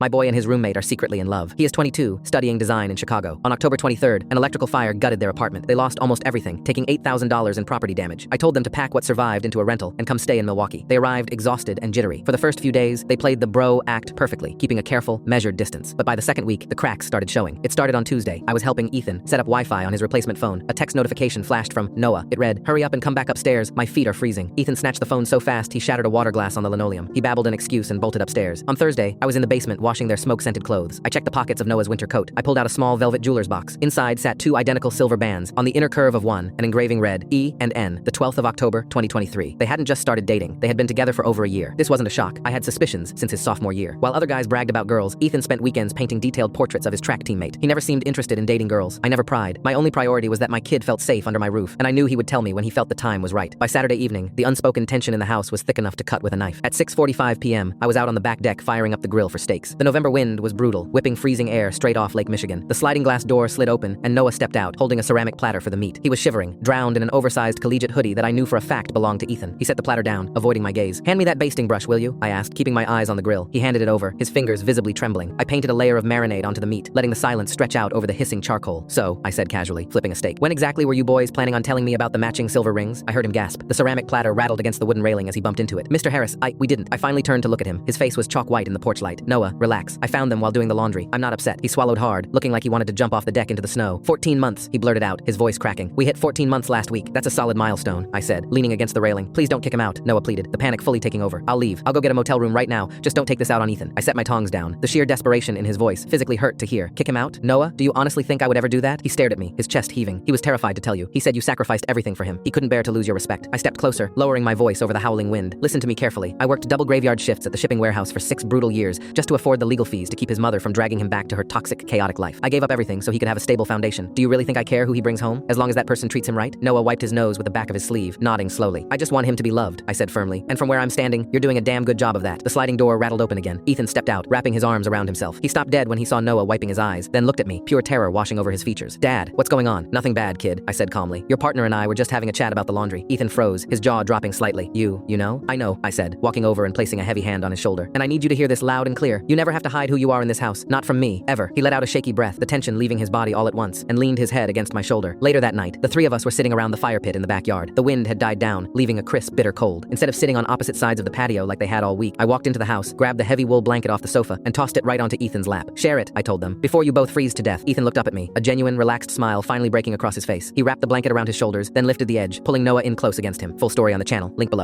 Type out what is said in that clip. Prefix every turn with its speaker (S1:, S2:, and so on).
S1: My boy and his roommate are secretly in love. He is 22, studying design in Chicago. On October 23rd, an electrical fire gutted their apartment. They lost almost everything, taking $8,000 in property damage. I told them to pack what survived into a rental and come stay in Milwaukee. They arrived exhausted and jittery. For the first few days, they played the bro act perfectly, keeping a careful, measured distance. But by the second week, the cracks started showing. It started on Tuesday. I was helping Ethan set up Wi-Fi on his replacement phone. A text notification flashed from Noah. It read, "Hurry up and come back upstairs. My feet are freezing." Ethan snatched the phone so fast he shattered a water glass on the linoleum. He babbled an excuse and bolted upstairs. On Thursday, I was in the basement washing their smoke-scented clothes. I checked the pockets of Noah's winter coat. I pulled out a small velvet jeweler's box. Inside sat two identical silver bands. On the inner curve of one, an engraving read, E and N, the 12th of October, 2023. They hadn't just started dating. They had been together for over a year. This wasn't a shock. I had suspicions since his sophomore year. While other guys bragged about girls, Ethan spent weekends painting detailed portraits of his track teammate. He never seemed interested in dating girls. I never pried. My only priority was that my kid felt safe under my roof, and I knew he would tell me when he felt the time was right. By Saturday evening, the unspoken tension in the house was thick enough to cut with a knife. At 6:45 p.m., I was out on the back deck firing up the grill for steaks. The November wind was brutal, whipping freezing air straight off Lake Michigan. The sliding glass door slid open, and Noah stepped out, holding a ceramic platter for the meat. He was shivering, drowned in an oversized collegiate hoodie that I knew for a fact belonged to Ethan. He set the platter down, avoiding my gaze. "Hand me that basting brush, will you?" I asked, keeping my eyes on the grill. He handed it over, his fingers visibly trembling. I painted a layer of marinade onto the meat, letting the silence stretch out over the hissing charcoal. "So," I said casually, flipping a steak, "when exactly were you boys planning on telling me about the matching silver rings?" I heard him gasp. The ceramic platter rattled against the wooden railing as he bumped into it. "Mr. Harris, we didn't." I finally turned to look at him. His face was chalk white in the porch light. "Noah, relax. I found them while doing the laundry. I'm not upset." He swallowed hard, looking like he wanted to jump off the deck into the snow. 14 months, he blurted out, his voice cracking. "We hit 14 months last week. That's a solid milestone," I said, leaning against the railing. "Please don't kick him out," Noah pleaded, the panic fully taking over. "I'll leave. I'll go get a motel room right now. Just don't take this out on Ethan." I set my tongs down. The sheer desperation in his voice physically hurt to hear. "Kick him out? Noah, do you honestly think I would ever do that?" He stared at me, his chest heaving. He was terrified to tell you. He said you sacrificed everything for him. He couldn't bear to lose your respect. I stepped closer, lowering my voice over the howling wind. "Listen to me carefully. I worked double graveyard shifts at the shipping warehouse for 6 brutal years just to afford the legal fees to keep his mother from dragging him back to her toxic, chaotic life. I gave up everything so he could have a stable foundation. Do you really think I care who he brings home, as long as that person treats him right?" Noah wiped his nose with the back of his sleeve, nodding slowly. "I just want him to be loved," I said firmly. "And from where I'm standing, you're doing a damn good job of that." The sliding door rattled open again. Ethan stepped out, wrapping his arms around himself. He stopped dead when he saw Noah wiping his eyes, then looked at me, pure terror washing over his features. "Dad, what's going on?" "Nothing bad, kid," I said calmly. "Your partner and I were just having a chat about the laundry." Ethan froze, his jaw dropping slightly. You know?" "I know," I said, walking over and placing a heavy hand on his shoulder. "And I need you to hear this loud and clear. You never have to hide who you are in this house. Not from me, ever." He let out a shaky breath, the tension leaving his body all at once, and leaned his head against my shoulder. Later that night, the three of us were sitting around the fire pit in the backyard. The wind had died down, leaving a crisp, bitter cold. Instead of sitting on opposite sides of the patio like they had all week, I walked into the house, grabbed the heavy wool blanket off the sofa, and tossed it right onto Ethan's lap. "Share it," I told them, "before you both freeze to death." Ethan looked up at me, a genuine, relaxed smile finally breaking across his face. He wrapped the blanket around his shoulders, then lifted the edge, pulling Noah in close against him. Full story on the channel, link below.